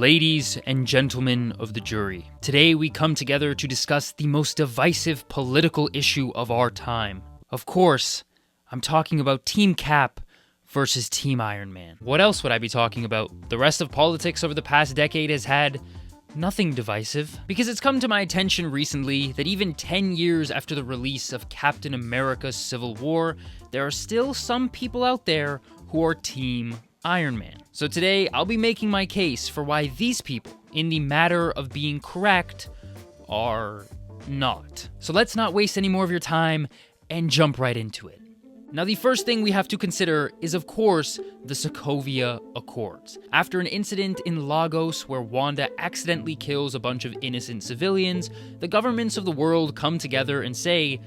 Ladies and gentlemen of the jury, today we come together to discuss the most divisive political issue of our time. Of course, I'm talking about Team Cap versus Team Iron Man. What else would I be talking about? The rest of politics over the past decade has had nothing divisive. Because it's come to my attention recently that even 10 years after the release of Captain America's Civil War, there are still some people out there who are Team Iron Man. So today, I'll be making my case for why these people, in the matter of being correct, are not. So let's not waste any more of your time and jump right into it. Now, the first thing we have to consider is, of course, the Sokovia Accords. After an incident in Lagos where Wanda accidentally kills a bunch of innocent civilians, the governments of the world come together and say,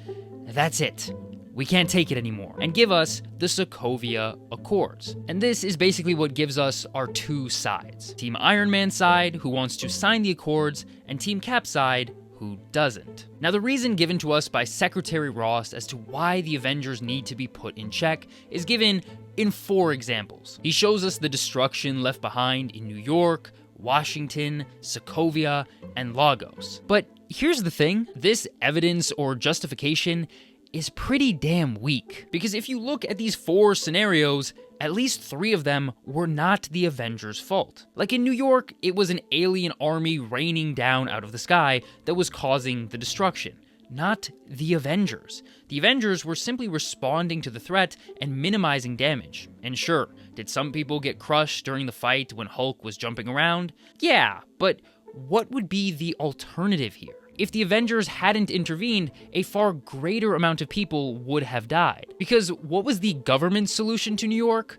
that's it. We can't take it anymore, and give us the Sokovia Accords. And this is basically what gives us our two sides. Team Iron Man side, who wants to sign the Accords, and Team Cap side, who doesn't. Now, the reason given to us by Secretary Ross as to why the Avengers need to be put in check is given in 4 examples. He shows us the destruction left behind in New York, Washington, Sokovia, and Lagos. But here's the thing, this evidence or justification is pretty damn weak. Because if you look at these 4 scenarios, at least 3 of them were not the Avengers' fault. Like in New York, it was an alien army raining down out of the sky that was causing the destruction, not the Avengers. The Avengers were simply responding to the threat and minimizing damage. And sure, did some people get crushed during the fight when Hulk was jumping around? Yeah, but what would be the alternative here? If the Avengers hadn't intervened, a far greater amount of people would have died. Because what was the government's solution to New York?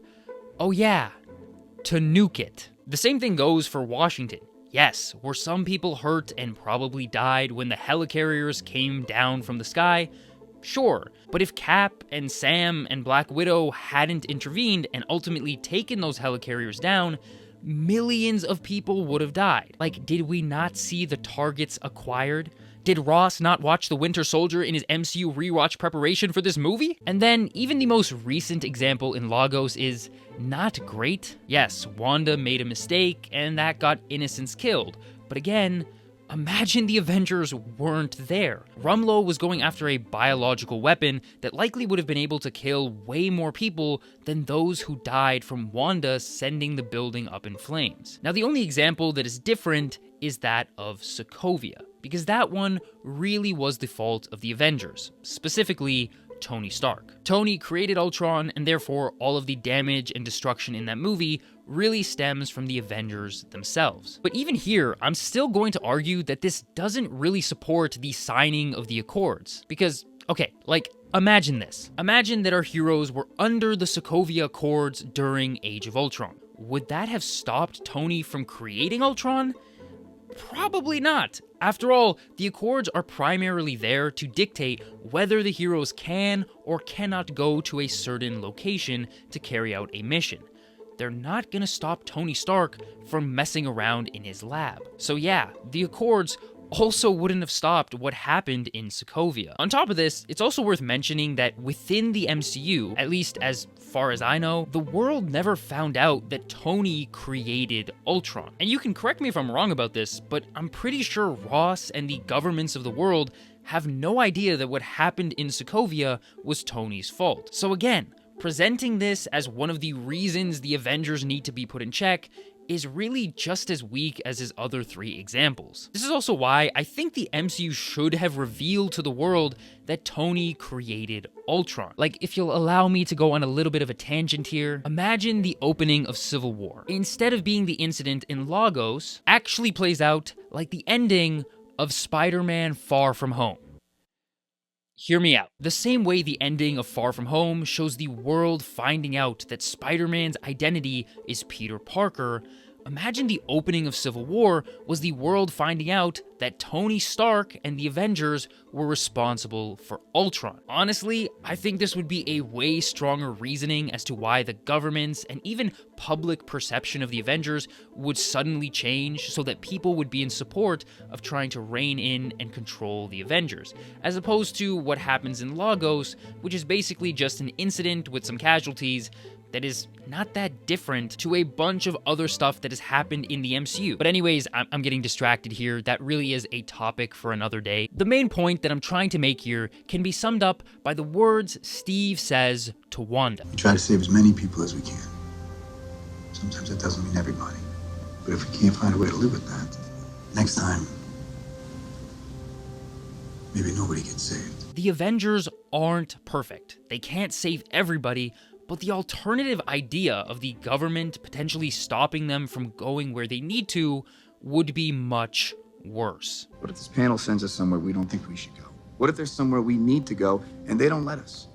Oh yeah, to nuke it. The same thing goes for Washington. Yes, were some people hurt and probably died when the helicarriers came down from the sky? Sure, but if Cap and Sam and Black Widow hadn't intervened and ultimately taken those helicarriers down, millions of people would have died. Like, did we not see the targets acquired? Did Ross not watch The Winter Soldier in his MCU rewatch preparation for this movie? And then, even the most recent example in Lagos is not great. Yes, Wanda made a mistake, and that got innocents killed. But again, imagine the Avengers weren't there. Rumlow was going after a biological weapon that likely would have been able to kill way more people than those who died from Wanda sending the building up in flames. Now, the only example that is different is that of Sokovia, because that one really was the fault of the Avengers, specifically Tony Stark. Tony created Ultron, and therefore all of the damage and destruction in that movie really stems from the Avengers themselves. But even here, I'm still going to argue that this doesn't really support the signing of the Accords. Because, okay, like, imagine this. Imagine that our heroes were under the Sokovia Accords during Age of Ultron. Would that have stopped Tony from creating Ultron? Probably not. After all, the Accords are primarily there to dictate whether the heroes can or cannot go to a certain location to carry out a mission. They're not gonna stop Tony Stark from messing around in his lab. So yeah, the Accords also wouldn't have stopped what happened in Sokovia. On top of this, it's also worth mentioning that within the MCU, at least as far as I know, the world never found out that Tony created Ultron. And you can correct me if I'm wrong about this, but I'm pretty sure Ross and the governments of the world have no idea that what happened in Sokovia was Tony's fault. So again, presenting this as one of the reasons the Avengers need to be put in check is really just as weak as his other 3 examples. This is also why I think the MCU should have revealed to the world that Tony created Ultron. Like, if you'll allow me to go on a little bit of a tangent here, imagine the opening of Civil War. Instead of being the incident in Lagos, actually plays out like the ending of Spider-Man Far From Home. Hear me out. The same way the ending of Far From Home shows the world finding out that Spider-Man's identity is Peter Parker, imagine the opening of Civil War was the world finding out that Tony Stark and the Avengers were responsible for Ultron. Honestly, I think this would be a way stronger reasoning as to why the governments and even public perception of the Avengers would suddenly change so that people would be in support of trying to rein in and control the Avengers, as opposed to what happens in Lagos, which is basically just an incident with some casualties that is not that different to a bunch of other stuff that has happened in the MCU. But anyways, I'm getting distracted here. That really is a topic for another day. The main point that I'm trying to make here can be summed up by the words Steve says to Wanda. We try to save as many people as we can. Sometimes it doesn't mean everybody. But if we can't find a way to live with that, next time, maybe nobody gets saved. The Avengers aren't perfect. They can't save everybody, but the alternative idea of the government potentially stopping them from going where they need to would be much worse. What if this panel sends us somewhere we don't think we should go? What if there's somewhere we need to go and they don't let us?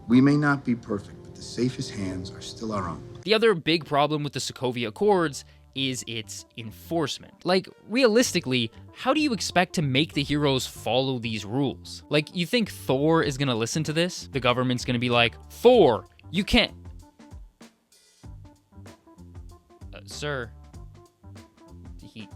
We may not be perfect, but the safest hands are still our own. The other big problem with the Sokovia Accords is its enforcement. Like, realistically, how do you expect to make the heroes follow these rules? Like, you think Thor is gonna listen to this? The government's gonna be like, Thor, you can't... Sir...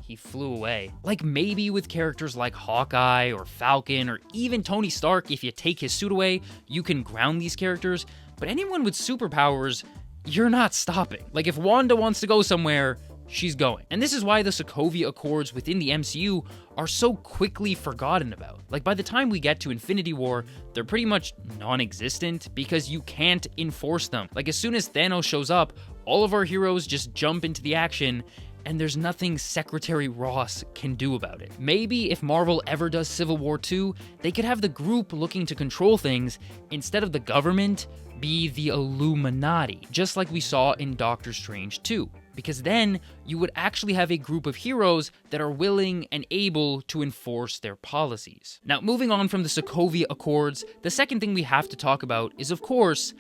He flew away. Like, maybe with characters like Hawkeye or Falcon or even Tony Stark, if you take his suit away, you can ground these characters. But anyone with superpowers, you're not stopping. Like, if Wanda wants to go somewhere, she's going. And this is why the Sokovia Accords within the MCU are so quickly forgotten about. Like, by the time we get to Infinity War, they're pretty much non-existent because you can't enforce them. Like, as soon as Thanos shows up, all of our heroes just jump into the action, and there's nothing Secretary Ross can do about it. Maybe if Marvel ever does Civil War 2, they could have the group looking to control things, instead of the government, be the Illuminati, just like we saw in Doctor Strange 2. Because then you would actually have a group of heroes that are willing and able to enforce their policies. Now, moving on from the Sokovia Accords, the second thing we have to talk about is, of course,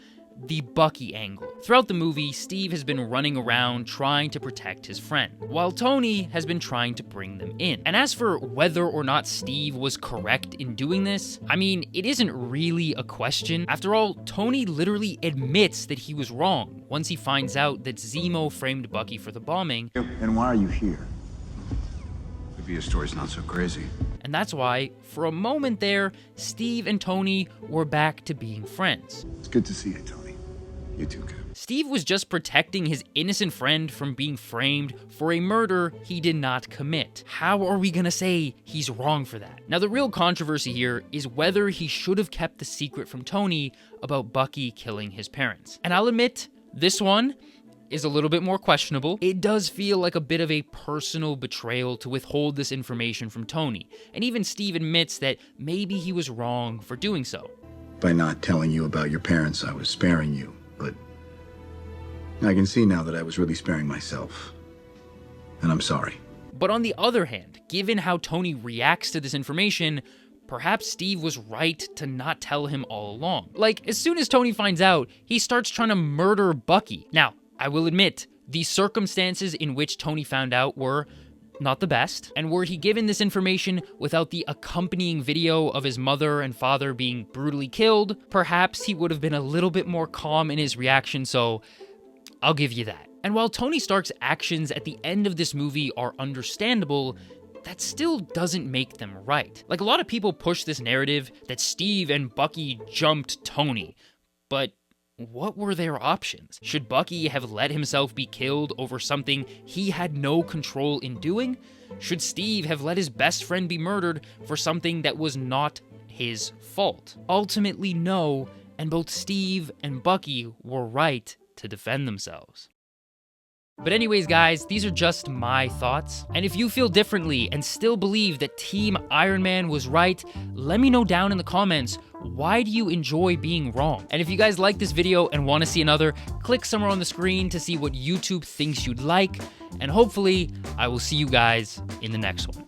the Bucky angle. Throughout the movie, Steve has been running around trying to protect his friend, while Tony has been trying to bring them in. And as for whether or not Steve was correct in doing this, I mean, it isn't really a question. After all, Tony literally admits that he was wrong once he finds out that Zemo framed Bucky for the bombing. And why are you here? Maybe your story's not so crazy. And that's why, for a moment there, Steve and Tony were back to being friends. It's good to see you, Tony. You too, Cap. Steve was just protecting his innocent friend from being framed for a murder he did not commit. How are we gonna say he's wrong for that? Now, the real controversy here is whether he should have kept the secret from Tony about Bucky killing his parents. And I'll admit, this one is a little bit more questionable. It does feel like a bit of a personal betrayal to withhold this information from Tony. And even Steve admits that maybe he was wrong for doing so. By not telling you about your parents, I was sparing you. But I can see now that I was really sparing myself. And I'm sorry. But on the other hand, given how Tony reacts to this information, perhaps Steve was right to not tell him all along. Like, as soon as Tony finds out, he starts trying to murder Bucky. Now, I will admit, the circumstances in which Tony found out were not the best, and were he given this information without the accompanying video of his mother and father being brutally killed, perhaps he would have been a little bit more calm in his reaction, so I'll give you that. And while Tony Stark's actions at the end of this movie are understandable, that still doesn't make them right. Like, a lot of people push this narrative that Steve and Bucky jumped Tony, but what were their options? Should Bucky have let himself be killed over something he had no control in doing? Should Steve have let his best friend be murdered for something that was not his fault? Ultimately, no, and both Steve and Bucky were right to defend themselves. But anyways, guys, these are just my thoughts. And if you feel differently and still believe that Team Iron Man was right, let me know down in the comments, why do you enjoy being wrong? And if you guys like this video and want to see another, click somewhere on the screen to see what YouTube thinks you'd like. And hopefully, I will see you guys in the next one.